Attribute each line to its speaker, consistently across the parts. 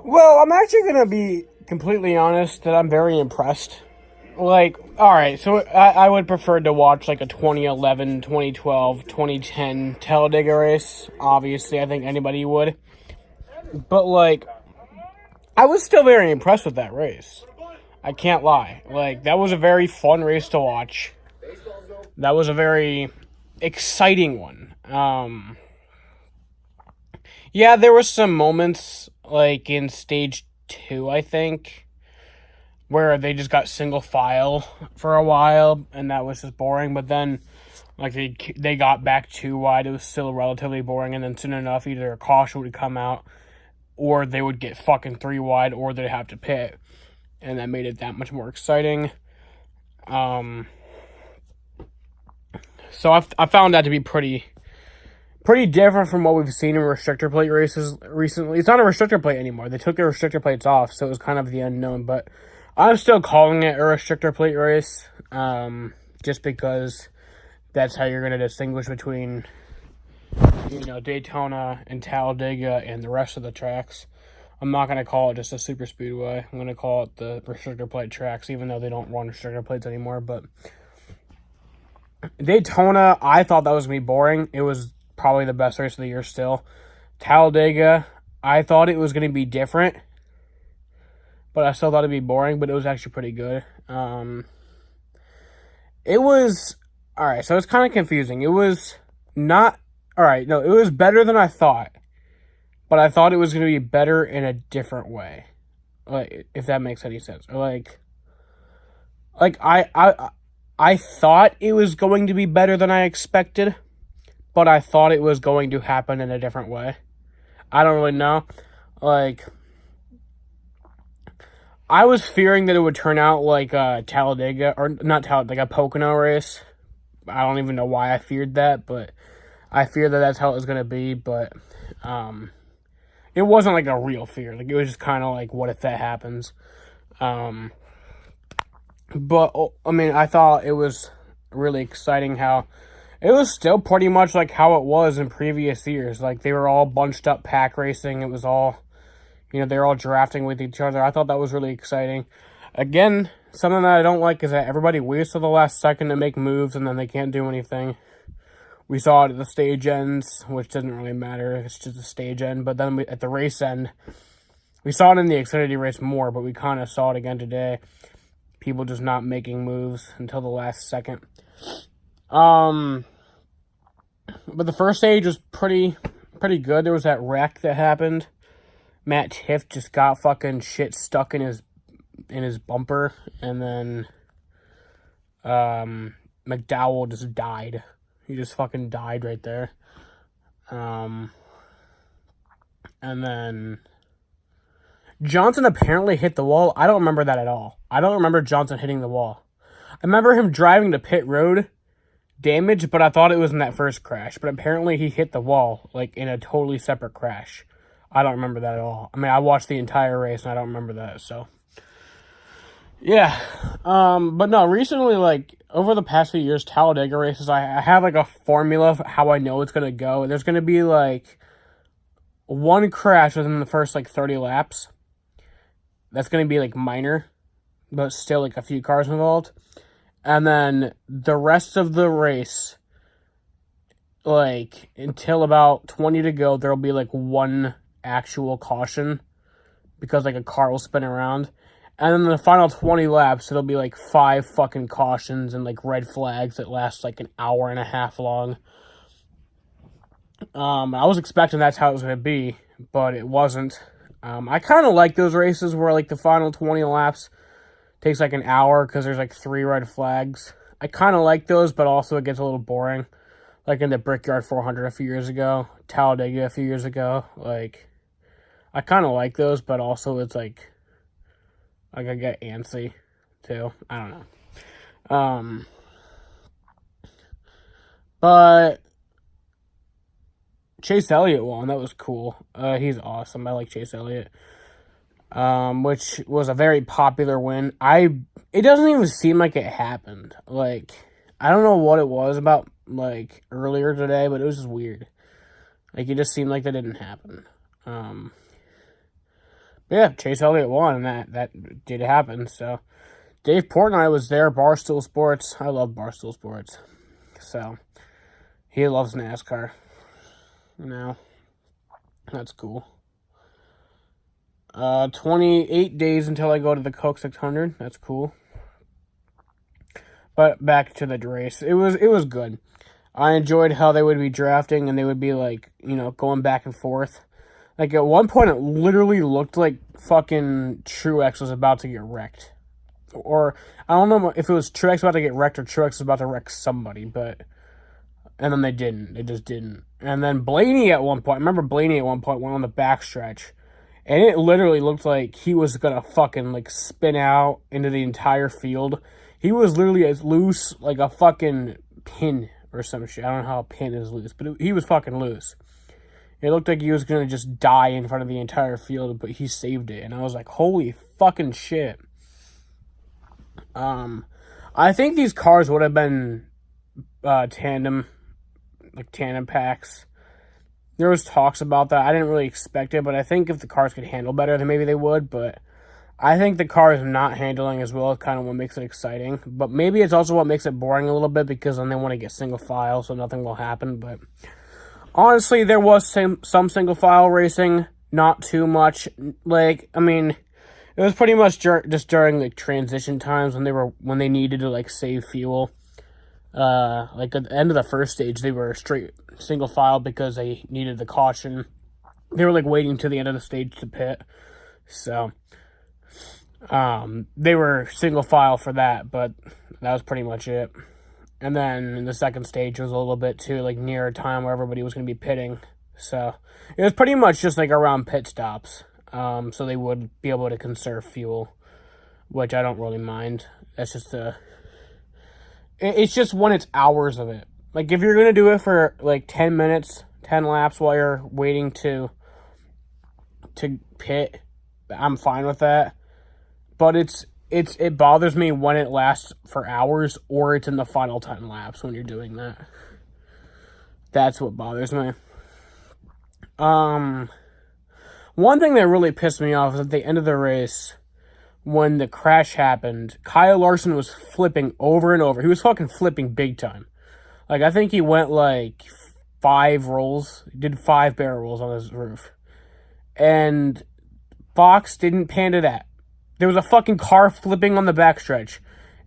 Speaker 1: Well, I'm actually gonna be completely honest that I'm very impressed. Like, alright, so I would prefer to watch like a 2011, 2012, 2010 Talladega race. Obviously, I think anybody would. But, like, I was still very impressed with that race. I can't lie. Like, that was a very fun race to watch. That was a very exciting one. Yeah, there was some moments, like, in stage two, I think, where they just got single file for a while, and that was just boring. But then, like they got back too wide, it was still relatively boring. And then soon enough, either a caution would come out, or they would get fucking three wide, or they'd have to pit, and that made it that much more exciting. So I found that to be pretty different from what we've seen in restrictor plate races recently. It's not a restrictor plate anymore. They took the restrictor plates off, so it was kind of the unknown. But I'm still calling it a restrictor plate race, just because that's how you're going to distinguish between, Daytona and Talladega and the rest of the tracks. I'm not going to call it just a super speedway. I'm going to call it the restrictor plate tracks, even though they don't run restrictor plates anymore. But Daytona, I thought that was going to be boring. It was probably the best race of the year still. Talladega, I thought it was going to be different, but I still thought it'd be boring, but it was actually pretty good. It was, alright, so it's kind of confusing. It was not, alright, no, it was better than I thought, but I thought it was going to be better in a different way. Like, if that makes any sense. Or I thought it was going to be better than I expected, but I thought it was going to happen in a different way. I don't really know. Like, I was fearing that it would turn out like Talladega, or not Talladega, like a Pocono race. I don't even know why I feared that, but I feared that that's how it was going to be. But it wasn't like a real fear. Like, it was just kind of like, what if that happens? But, I mean, I thought it was really exciting how it was still pretty much like how it was in previous years. Like, they were all bunched up pack racing. It was all, they were all drafting with each other. I thought that was really exciting. Again, something that I don't like is that everybody waits till the last second to make moves, and then they can't do anything. We saw it at the stage ends, which doesn't really matter. It's just a stage end. But then at the race end, we saw it in the Xfinity race more, but we kind of saw it again today. People just not making moves until the last second. But the first stage was pretty good. There was that wreck that happened. Matt Tiff just got fucking shit stuck in his bumper, and then McDowell just died. He just fucking died right there. And then Johnson apparently hit the wall. I don't remember that at all. I don't remember Johnson hitting the wall. I remember him driving to pit road damage, but I thought it was in that first crash. But apparently he hit the wall, like, in a totally separate crash. I don't remember that at all. I mean, I watched the entire race, and I don't remember that, so. Yeah. But no, recently, like, over the past few years, Talladega races, I have, like, a formula of how I know it's going to go. There's going to be, like, one crash within the first, like, 30 laps. That's going to be, like, minor, but still, like, a few cars involved. And then the rest of the race, like, until about 20 to go, there'll be, like, one actual caution because, like, a car will spin around. And then the final 20 laps, it'll be, like, 5 fucking cautions and, like, red flags that last, like, an hour and a half long. I was expecting that's how it was going to be, but it wasn't. I kind of like those races where, like, the final 20 laps takes, like, an hour because there's, like, 3 red flags. I kind of like those, but also it gets a little boring. Like in the Brickyard 400 a few years ago, Talladega a few years ago. Like, I kind of like those, but also it's, like I get antsy, too. I don't know. But Chase Elliott won. That was cool. He's awesome. I like Chase Elliott. Which was a very popular win. It doesn't even seem like it happened. Like, I don't know what it was about, like, earlier today, but it was just weird. Like, it just seemed like that didn't happen. Yeah, Chase Elliott won, and that did happen. So Dave Portnoy was there, Barstool Sports. I love Barstool Sports. So he loves NASCAR. That's cool. 28 days until I go to the Coke 600. That's cool. But back to the race. It was good. I enjoyed how they would be drafting and they would be like, going back and forth. Like at one point it literally looked like fucking Truex was about to get wrecked. Or I don't know if it was Truex about to get wrecked or Truex was about to wreck somebody, and then they didn't. They just didn't. And then Blaney at one point, I remember Blaney at one point went on the backstretch. And it literally looked like he was going to fucking, like, spin out into the entire field. He was literally as loose, like a fucking pin or some shit. I don't know how a pin is loose, but he was fucking loose. It looked like he was going to just die in front of the entire field, but he saved it. And I was like, holy fucking shit. I think these cars would have been tandem packs. There was talks about that. I didn't really expect it, but I think if the cars could handle better, then maybe they would. But I think the cars not handling as well is kind of what makes it exciting. But maybe it's also what makes it boring a little bit because then they want to get single file, so nothing will happen. But honestly, there was some single file racing, not too much. Like, I mean, it was pretty much just during like transition times when they needed to like save fuel. Like at the end of the first stage, they were straight single file because they needed the caution. They were like waiting to the end of the stage to pit. So, they were single file for that, but that was pretty much it. And then in the second stage was a little bit too, like near a time where everybody was going to be pitting. So it was pretty much just like around pit stops. So they would be able to conserve fuel, which I don't really mind. That's just it's just when it's hours of it. Like, if you're going to do it for, like, 10 minutes, 10 laps while you're waiting to pit, I'm fine with that. But it bothers me when it lasts for hours or it's in the final 10 laps when you're doing that. That's what bothers me. One thing that really pissed me off is at the end of the race, when the crash happened, Kyle Larson was flipping over and over. He was fucking flipping big time. Like, I think he went, like, 5 rolls. He did 5 barrel rolls on his roof. And Fox didn't pan to that. There was a fucking car flipping on the backstretch.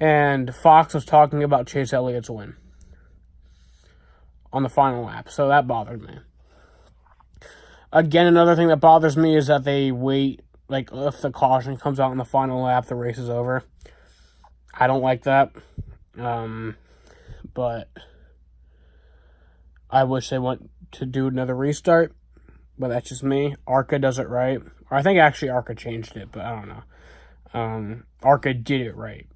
Speaker 1: And Fox was talking about Chase Elliott's win on the final lap. So that bothered me. Again, another thing that bothers me is that they wait. Like, if the caution comes out in the final lap, the race is over. I don't like that. But I wish they went to do another restart. But that's just me. ARCA does it right. Or I think actually ARCA changed it, but I don't know. ARCA did it right.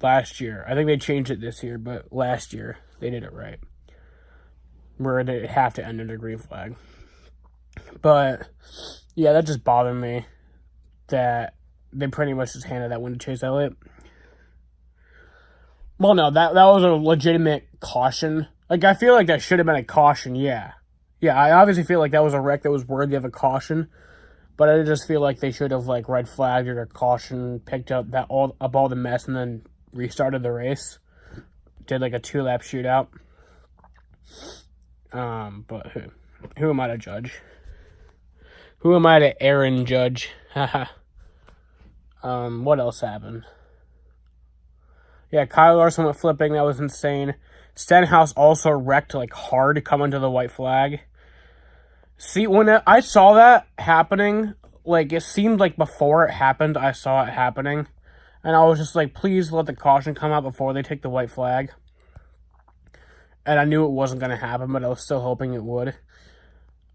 Speaker 1: Last year. I think they changed it this year, but last year they did it right. Where they have to end in a green flag. But yeah, that just bothered me that they pretty much just handed that win to Chase Elliott. Well, no, that was a legitimate caution. Like, I feel like that should have been a caution, yeah. Yeah, I obviously feel like that was a wreck that was worthy of a caution, but I just feel like they should have, like, red flagged or a caution, picked up all the mess, and then restarted the race. Did, like, a 2-lap shootout. But who am I to judge? Who am I to Aaron judge? Haha. What else happened? Yeah, Kyle Larson went flipping. That was insane. Stenhouse also wrecked, like, hard coming to the white flag. See, when I saw that happening, like, it seemed like before it happened, I saw it happening. And I was just like, please let the caution come out before they take the white flag. And I knew it wasn't going to happen, but I was still hoping it would.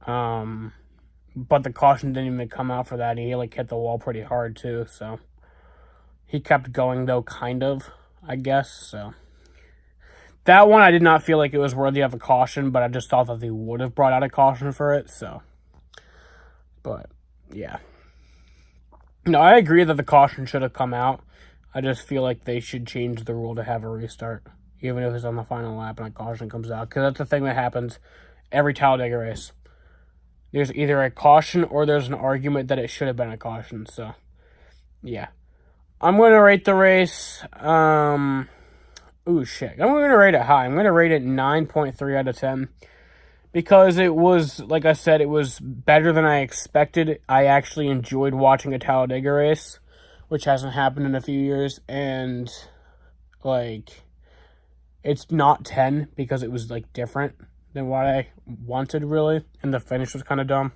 Speaker 1: But the caution didn't even come out for that. He, like, hit the wall pretty hard, too, so. He kept going, though, kind of, I guess, so. That one, I did not feel like it was worthy of a caution, but I just thought that they would have brought out a caution for it, so. But, yeah. No, I agree that the caution should have come out. I just feel like they should change the rule to have a restart, even if it's on the final lap and a caution comes out, because that's the thing that happens every Talladega race. there's either a caution or there's an argument that it should have been a caution. So, yeah. I'm going to rate the race, ooh, shit. I'm going to rate it high. I'm going to rate it 9.3 out of 10. Because it was, like I said, it was better than I expected. I actually enjoyed watching a Talladega race, which hasn't happened in a few years. And, like, it's not 10 because it was, like, different than what I wanted, really. And the finish was kind of dumb.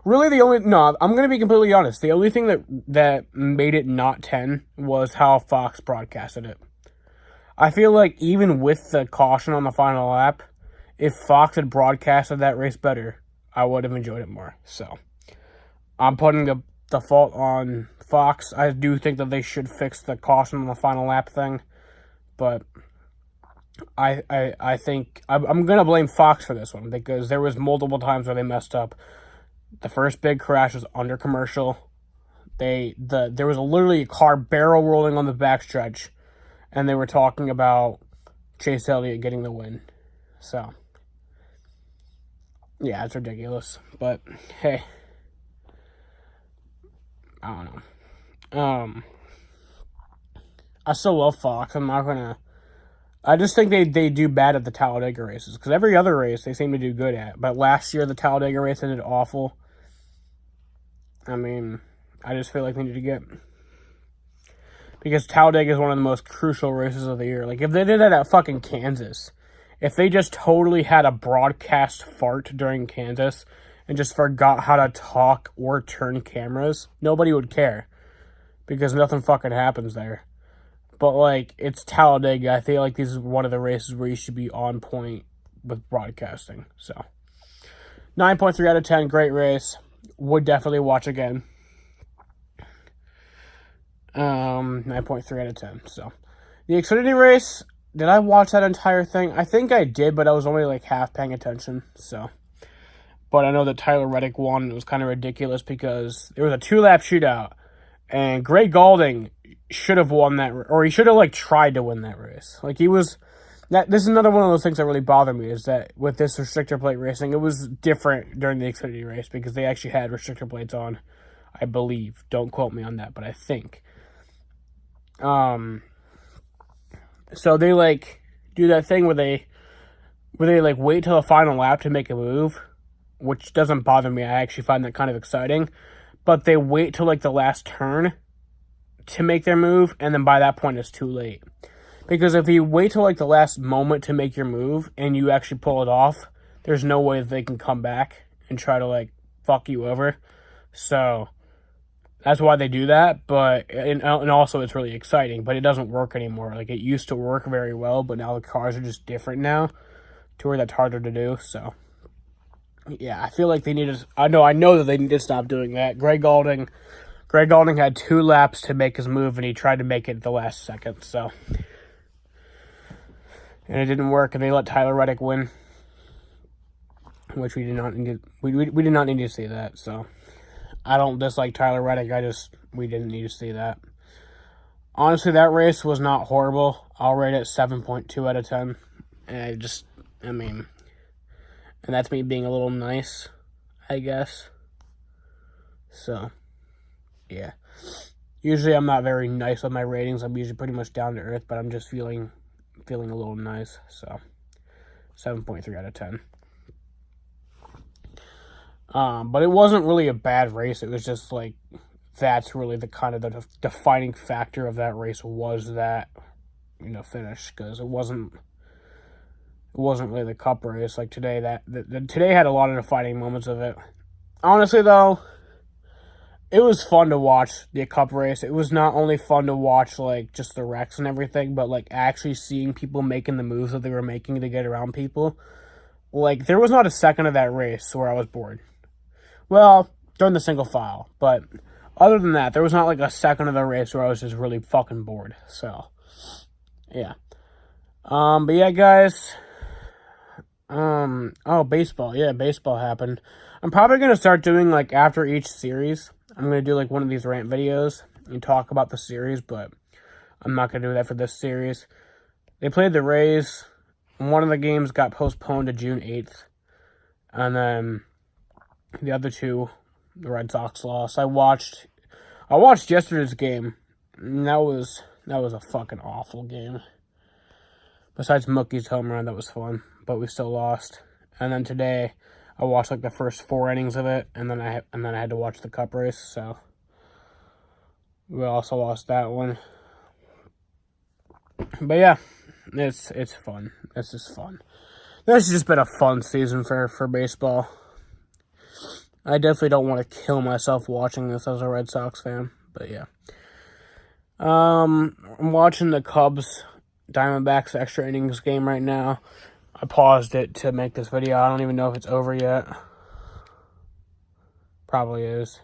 Speaker 1: Really, I'm going to be completely honest. The only thing that made it not 10 was how Fox broadcasted it. I feel like even with the caution on the final lap, if Fox had broadcasted that race better, I would have enjoyed it more. So, I'm putting the fault on Fox. I do think that they should fix the caution on the final lap thing. But I think I'm going to blame Fox for this one because there was multiple times where they messed up. The first big crash was under commercial. There was literally a car barrel rolling on the backstretch, and they were talking about Chase Elliott getting the win. So, yeah, it's ridiculous. But hey, I don't know. I still love Fox. I just think they do bad at the Talladega races because every other race they seem to do good at. But last year the Talladega race they did awful. I mean, I just feel like they need to get, because Talladega is one of the most crucial races of the year. Like, if they did that at fucking Kansas, if they just totally had a broadcast fart during Kansas and just forgot how to talk or turn cameras, nobody would care because nothing fucking happens there. But, like, it's Talladega. I feel like this is one of the races where you should be on point with broadcasting. So, 9.3 out of 10, great race. Would definitely watch again. 9.3 out of 10. So, the Xfinity race, did I watch that entire thing? I think I did, but I was only like half paying attention. So, but I know that Tyler Reddick won. It was kind of ridiculous because there was a 2-lap shootout, and Greg Galding should have won that, or he should have like tried to win that race. Like this is another one of those things that really bother me, is that with this restrictor plate racing, it was different during the Xfinity race because they actually had restrictor plates on, I believe. Don't quote me on that, but I think. So they like do that thing where they like wait till the final lap to make a move, which doesn't bother me. I actually find that kind of exciting. But they wait till like the last turn to make their move, and then by that point it's too late. Because if you wait till like the last moment to make your move and you actually pull it off, there's no way that they can come back and try to like fuck you over. So that's why they do that. But and also it's really exciting, but it doesn't work anymore. Like, it used to work very well, but now the cars are just different now to where that's harder to do. So yeah, I feel like they need to. I know that they need to stop doing that. Greg Galding had 2 laps to make his move, and he tried to make it at the last second. So. And it didn't work, and they let Tyler Reddick win, which we did not need. We did not need to see that. So, I don't dislike Tyler Reddick. We didn't need to see that. Honestly, that race was not horrible. I'll rate it 7.2 out of 10. And and that's me being a little nice, I guess. So, yeah. Usually I'm not very nice with my ratings. I'm usually pretty much down to earth, but I'm just feeling a little nice. So 7.3 out of 10. But it wasn't really a bad race. It was just like, that's really the kind of the defining factor of that race was that, finish, because it wasn't really the Cup race like today. Today had a lot of defining moments of it. Honestly, though, it was fun to watch the Cup race. It was not only fun to watch, like, just the wrecks and everything, but, like, actually seeing people making the moves that they were making to get around people. Like, there was not a second of that race where I was bored. Well, during the single file, but other than that, there was not, like, a second of the race where I was just really fucking bored. So, yeah. But yeah, guys. Baseball. Yeah, baseball happened. I'm probably going to start doing, like, after each series, I'm going to do, like, one of these rant videos and talk about the series, but I'm not going to do that for this series. They played the Rays. One of the games got postponed to June 8th. And then the other two, the Red Sox lost. I watched yesterday's game. And that was a fucking awful game. Besides Mookie's home run, that was fun, but we still lost. And then today, I watched like the first 4 innings of it, and then I had to watch the Cup race. So we also lost that one. But yeah, it's fun. This is fun. This has just been a fun season for baseball. I definitely don't want to kill myself watching this as a Red Sox fan, but yeah. I'm watching the Cubs Diamondbacks extra innings game right now. I paused it to make this video. I don't even know if it's over yet. Probably is.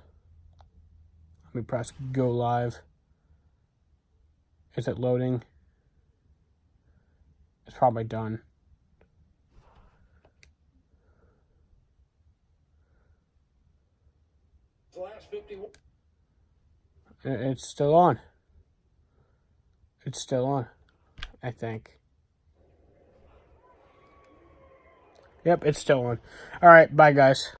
Speaker 1: Let me press go live. Is it loading? It's probably done. It's still on. It's still on, I think. Yep, it's still on. All right, bye, guys.